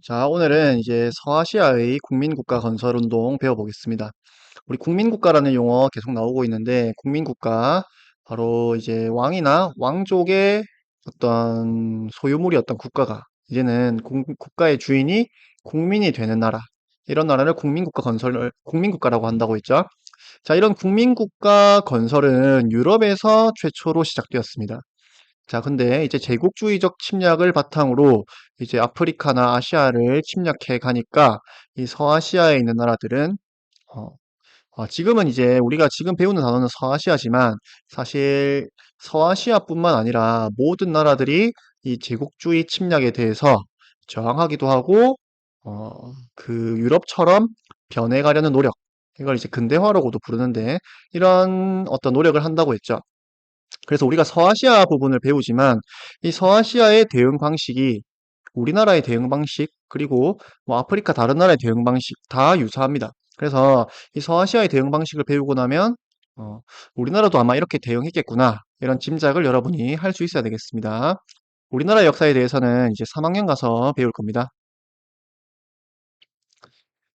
자, 오늘은 이제 서아시아의 국민국가 건설운동 배워보겠습니다. 우리 국민국가라는 용어 계속 나오고 있는데, 국민국가, 바로 이제 왕이나 왕족의 어떤 소유물이었던 국가가, 이제는 국가의 주인이 국민이 되는 나라, 이런 나라를 국민국가라고 한다고 했죠. 자, 이런 국민국가 건설은 유럽에서 최초로 시작되었습니다. 자, 근데 이제 제국주의적 침략을 바탕으로 이제 아프리카나 아시아를 침략해 가니까 이 서아시아에 있는 나라들은 어, 지금은 이제 우리가 지금 배우는 단어는 서아시아지만 사실 서아시아뿐만 아니라 모든 나라들이 이 제국주의 침략에 대해서 저항하기도 하고 어, 그 유럽처럼 변해가려는 노력, 이걸 이제 근대화라고도 부르는데 이런 어떤 노력을 한다고 했죠. 그래서 우리가 서아시아 부분을 배우지만 이 서아시아의 대응 방식이 우리나라의 대응 방식 그리고 뭐 아프리카 다른 나라의 대응 방식 다 유사합니다. 그래서 이 서아시아의 대응 방식을 배우고 나면 어, 우리나라도 아마 이렇게 대응했겠구나 이런 짐작을 여러분이 할 수 있어야 되겠습니다. 우리나라 역사에 대해서는 이제 3학년 가서 배울 겁니다.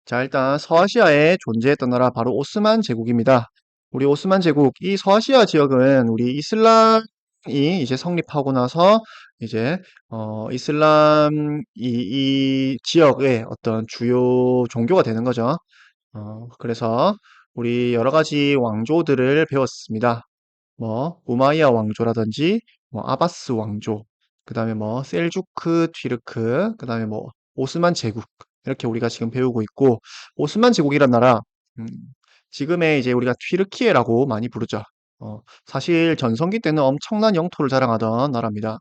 자, 일단 서아시아에 존재했던 나라 바로 오스만 제국입니다. 우리 오스만 제국, 이 서아시아 지역은 우리 이슬람이 이제 성립하고 나서 이제 이슬람이 이 지역의 어떤 주요 종교가 되는 거죠. 그래서 우리 여러 가지 왕조들을 배웠습니다. 뭐 우마이야 왕조라든지 뭐 아바스 왕조, 그다음에 뭐 셀주크 튀르크, 그다음에 뭐 오스만 제국 이렇게 우리가 지금 배우고 있고 오스만 제국이란 나라 음, 지금의 이제 우리가 튀르키예라고 많이 부르죠. 사실 전성기 때는 엄청난 영토를 자랑하던 나라입니다.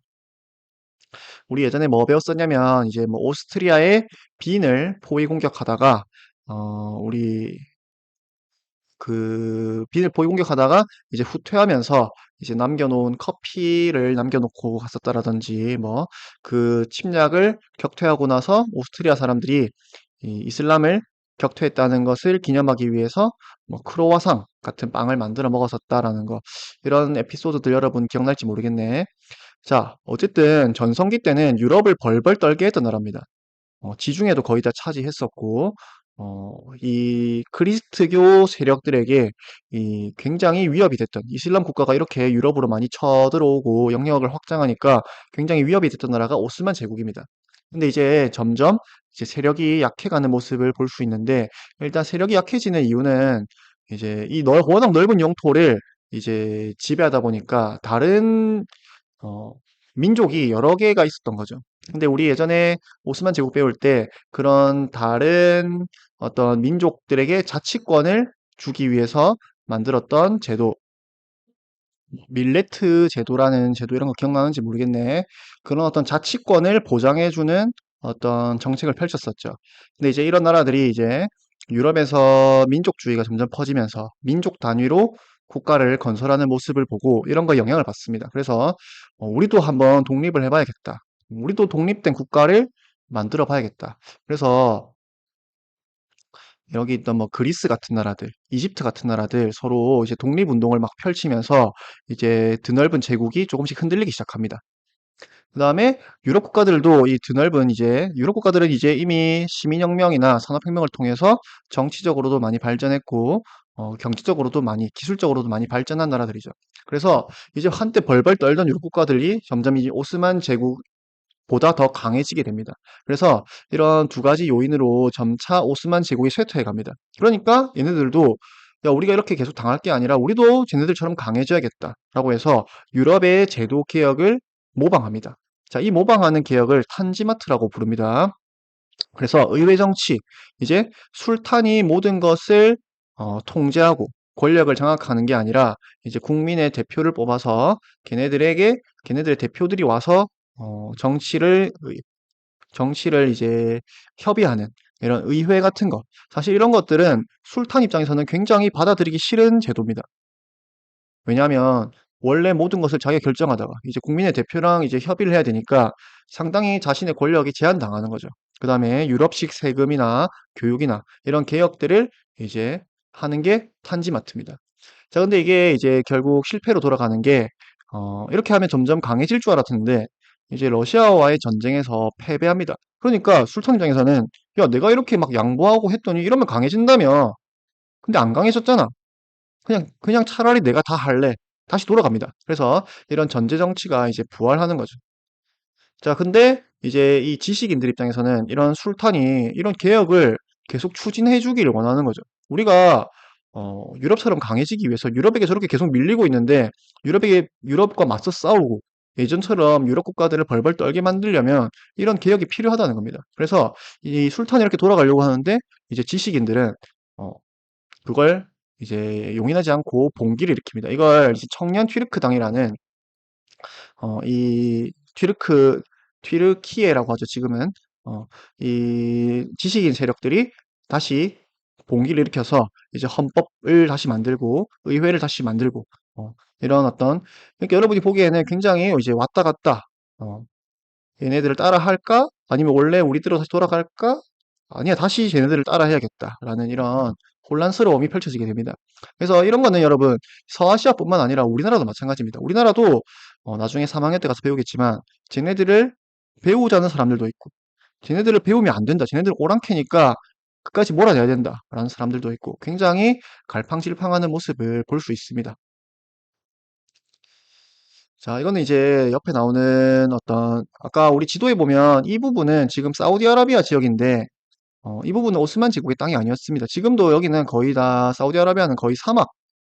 우리 예전에 뭐 배웠었냐면 이제 뭐 오스트리아의 빈을 포위 공격하다가 우리 그 빈을 포위 공격하다가 이제 후퇴하면서 이제 남겨놓은 커피를 남겨놓고 갔었다라든지 뭐 그 침략을 격퇴하고 나서 오스트리아 사람들이 이 이슬람을 격퇴했다는 것을 기념하기 위해서 뭐 크로와상 같은 빵을 만들어 먹었었다라는 거 이런 에피소드들 여러분 기억날지 모르겠네. 자, 어쨌든 전성기 때는 유럽을 벌벌 떨게 했던 나라입니다. 지중해도 거의 다 차지했었고, 이 크리스트교 세력들에게 이 굉장히 위협이 됐던 이슬람 국가가 이렇게 유럽으로 많이 쳐들어오고 영역을 확장하니까 굉장히 위협이 됐던 나라가 오스만 제국입니다. 근데 이제 점점 이제 세력이 약해가는 모습을 볼 수 있는데 일단 세력이 약해지는 이유는 이제 워낙 넓은 영토를 이제 지배하다 보니까 다른 어, 민족이 여러 개가 있었던 거죠. 근데 우리 예전에 오스만 제국 배울 때 그런 다른 어떤 민족들에게 자치권을 주기 위해서 만들었던 제도, 밀레트 제도라는 제도 이런 거 기억나는지 모르겠네. 그런 어떤 자치권을 보장해주는 어떤 정책을 펼쳤었죠. 근데 이제 이런 나라들이 이제 유럽에서 민족주의가 점점 퍼지면서 민족 단위로 국가를 건설하는 모습을 보고 이런 거 영향을 받습니다. 그래서 우리도 한번 독립을 해봐야겠다. 우리도 독립된 국가를 만들어 봐야겠다. 그래서 여기 있던 뭐 그리스 같은 나라들, 이집트 같은 나라들 서로 이제 독립운동을 막 펼치면서 이제 드넓은 제국이 조금씩 흔들리기 시작합니다. 그 다음에 유럽 국가들도 이 드넓은 이제 유럽 국가들은 이제 이미 시민혁명이나 산업혁명을 통해서 정치적으로도 많이 발전했고 경제적으로도 많이 기술적으로도 많이 발전한 나라들이죠. 그래서 이제 한때 벌벌 떨던 유럽 국가들이 점점 이 오스만 제국 보다 더 강해지게 됩니다. 그래서 이런 두 가지 요인으로 점차 오스만 제국이 쇠퇴해 갑니다. 그러니까 얘네들도 야, 우리가 이렇게 계속 당할 게 아니라 우리도 쟤네들처럼 강해져야겠다라고 해서 유럽의 제도 개혁을 모방합니다. 자, 이 모방하는 개혁을 탄지마트라고 부릅니다. 그래서 의회 정치, 이제 술탄이 모든 것을 통제하고 권력을 장악하는 게 아니라 이제 국민의 대표를 뽑아서 걔네들의 대표들이 와서 정치를 이제 협의하는 이런 의회 같은 거. 사실 이런 것들은 술탄 입장에서는 굉장히 받아들이기 싫은 제도입니다. 왜냐하면 원래 모든 것을 자기가 결정하다가 이제 국민의 대표랑 이제 협의를 해야 되니까 상당히 자신의 권력이 제한당하는 거죠. 그 다음에 유럽식 세금이나 교육이나 이런 개혁들을 이제 하는 게 탄지마트입니다. 자, 근데 이게 이제 결국 실패로 돌아가는 게, 이렇게 하면 점점 강해질 줄 알았는데, 이제 러시아와의 전쟁에서 패배합니다. 그러니까 술탄 입장에서는 야, 내가 이렇게 막 양보하고 했더니 이러면 강해진다며. 근데 안 강해졌잖아. 그냥 차라리 내가 다 할래. 다시 돌아갑니다. 그래서 이런 전제 정치가 이제 부활하는 거죠. 자, 근데 이제 이 지식인들 입장에서는 이런 술탄이 이런 개혁을 계속 추진해 주기를 원하는 거죠. 우리가 유럽처럼 강해지기 위해서 유럽에게 저렇게 계속 밀리고 있는데 유럽과 맞서 싸우고 예전처럼 유럽 국가들을 벌벌 떨게 만들려면 이런 개혁이 필요하다는 겁니다. 그래서 이 술탄이 이렇게 돌아가려고 하는데 이제 지식인들은 어, 그걸 이제 용인하지 않고 봉기를 일으킵니다. 이걸 이제 청년 튀르크당이라는 이 튀르키예라고 하죠, 지금은. 이 지식인 세력들이 다시 봉기를 일으켜서 이제 헌법을 다시 만들고, 의회를 다시 만들고, 이런 그러니까 여러분이 보기에는 굉장히 이제 왔다 갔다, 어, 얘네들을 따라 할까? 아니면 원래 우리대로 다시 돌아갈까? 아니야, 다시 쟤네들을 따라 해야겠다라는 이런 혼란스러움이 펼쳐지게 됩니다. 그래서 이런 거는 여러분, 서아시아뿐만 아니라 우리나라도 마찬가지입니다. 우리나라도 나중에 3학년 때 가서 배우겠지만, 쟤네들을 배우자는 사람들도 있고, 쟤네들을 배우면 안 된다. 쟤네들 오랑캐니까 끝까지 몰아내야 된다라는 사람들도 있고, 굉장히 갈팡질팡하는 모습을 볼 수 있습니다. 자, 이거는 이제 옆에 나오는 아까 우리 지도에 보면 이 부분은 지금 사우디아라비아 지역인데, 이 부분은 오스만 제국의 땅이 아니었습니다. 지금도 여기는 거의 다, 사우디아라비아는 거의 사막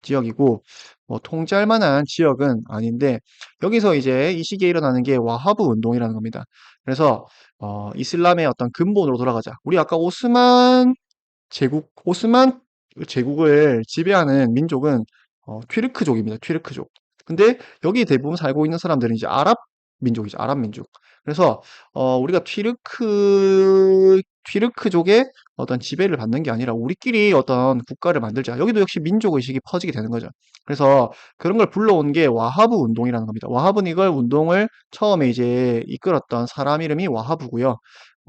지역이고, 뭐, 통제할 만한 지역은 아닌데, 여기서 이제 이 시기에 일어나는 게 와하브 운동이라는 겁니다. 그래서, 이슬람의 근본으로 돌아가자. 우리 아까 오스만 제국을 지배하는 민족은 튀르크족입니다. 튀르크족. 근데 여기 대부분 살고 있는 사람들은 이제 아랍 민족이죠. 아랍 민족. 그래서 우리가 튀르크족의 지배를 받는 게 아니라 우리끼리 국가를 만들자. 여기도 역시 민족 의식이 퍼지게 되는 거죠. 그래서 그런 걸 불러온 게 와하브 운동이라는 겁니다. 와하브는 이걸 운동을 처음에 이제 이끌었던 사람 이름이 와하브고요.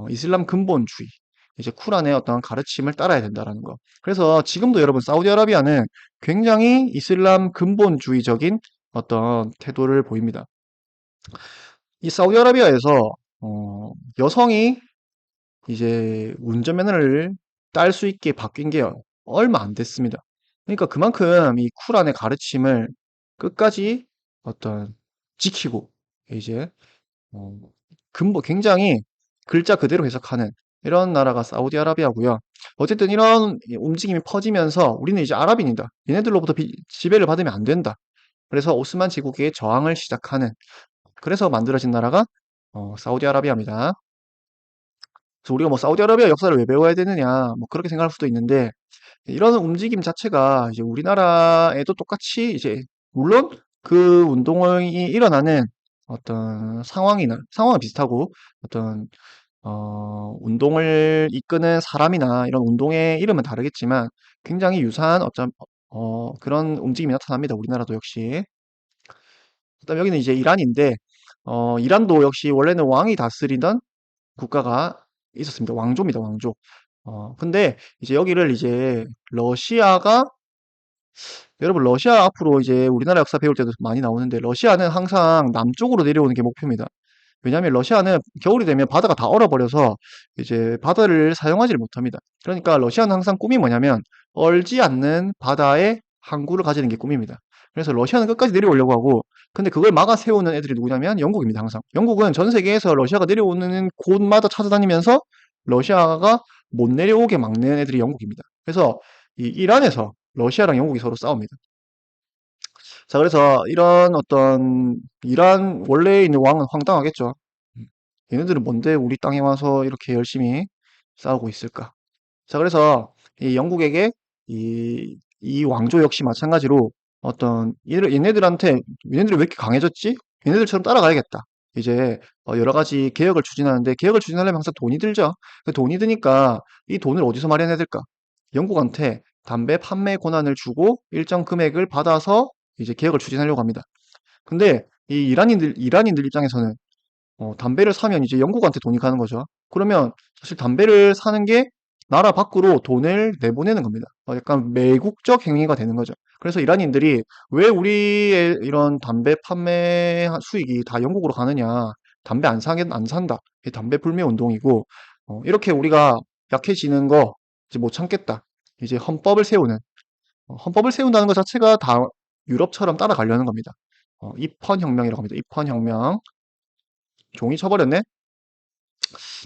이슬람 근본주의. 이제 쿠란의 가르침을 따라야 된다라는 거. 그래서 지금도 여러분 사우디아라비아는 굉장히 이슬람 근본주의적인 태도를 보입니다. 이 사우디아라비아에서 여성이 이제 운전면허를 딸 수 있게 바뀐 게 얼마 안 됐습니다. 그러니까 그만큼 이 쿠란의 가르침을 끝까지 어떤 지키고 이제 어, 굉장히 글자 그대로 해석하는 이런 나라가 사우디아라비아고요. 어쨌든 이런 움직임이 퍼지면서 우리는 이제 아랍인이다. 얘네들로부터 지배를 받으면 안 된다. 그래서 오스만 제국의 저항을 시작하는 그래서 만들어진 나라가 사우디아라비아입니다. 그래서 우리가 뭐 사우디아라비아 역사를 왜 배워야 되느냐 뭐 그렇게 생각할 수도 있는데 이런 움직임 자체가 이제 우리나라에도 똑같이 이제 물론 그 운동이 일어나는 상황은 비슷하고 어떤 운동을 이끄는 사람이나 이런 운동의 이름은 다르겠지만 굉장히 유사한 그런 움직임이 나타납니다. 우리나라도 역시. 그다음 여기는 이제 이란인데 이란도 역시 원래는 왕이 다스리던 국가가 있었습니다. 왕조입니다. 왕조. 근데 이제 여기를 이제 러시아가 여러분 러시아 앞으로 이제 우리나라 역사 배울 때도 많이 나오는데 러시아는 항상 남쪽으로 내려오는 게 목표입니다. 왜냐하면 러시아는 겨울이 되면 바다가 다 얼어버려서 이제 바다를 사용하지를 못합니다. 그러니까 러시아는 항상 꿈이 뭐냐면 얼지 않는 바다에 항구를 가지는 게 꿈입니다. 그래서 러시아는 끝까지 내려오려고 하고 근데 그걸 막아 세우는 애들이 누구냐면 영국입니다. 항상. 영국은 전 세계에서 러시아가 내려오는 곳마다 찾아다니면서 러시아가 못 내려오게 막는 애들이 영국입니다. 그래서 이 이란에서 러시아랑 영국이 서로 싸웁니다. 자, 그래서 이런 이란 원래 있는 왕은 황당하겠죠. 음, 얘네들은 뭔데 우리 땅에 와서 이렇게 열심히 싸우고 있을까? 자, 그래서 이 영국에게 이 왕조 역시 마찬가지로 얘네들이 왜 이렇게 강해졌지? 얘네들처럼 따라가야겠다. 이제 여러 가지 개혁을 추진하는데 개혁을 추진하려면 항상 돈이 들죠. 그 돈이 드니까 이 돈을 어디서 마련해야 될까? 영국한테 담배 판매 권한을 주고 일정 금액을 받아서 이제 개혁을 추진하려고 합니다. 근데 이 이란인들 입장에서는 담배를 사면 이제 영국한테 돈이 가는 거죠. 그러면 사실 담배를 사는 게 나라 밖으로 돈을 내보내는 겁니다. 약간 매국적 행위가 되는 거죠. 그래서 이란인들이 왜 우리의 이런 담배 판매 수익이 다 영국으로 가느냐. 담배 안 산다. 이게 담배 불매 운동이고, 이렇게 우리가 약해지는 거 이제 못 참겠다. 이제 헌법을 세운다는 것 자체가 다 유럽처럼 따라가려는 겁니다. 입헌 혁명이라고 합니다. 입헌 혁명. 종이 쳐버렸네.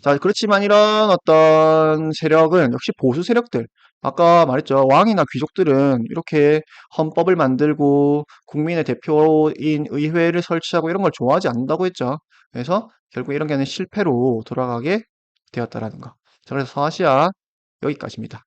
자, 그렇지만 이런 어떤 세력은 역시 보수 세력들. 아까 말했죠. 왕이나 귀족들은 이렇게 헌법을 만들고 국민의 대표인 의회를 설치하고 이런 걸 좋아하지 않는다고 했죠. 그래서 결국 이런 게 실패로 돌아가게 되었다라는 거. 자, 그래서 서아시아 여기까지입니다.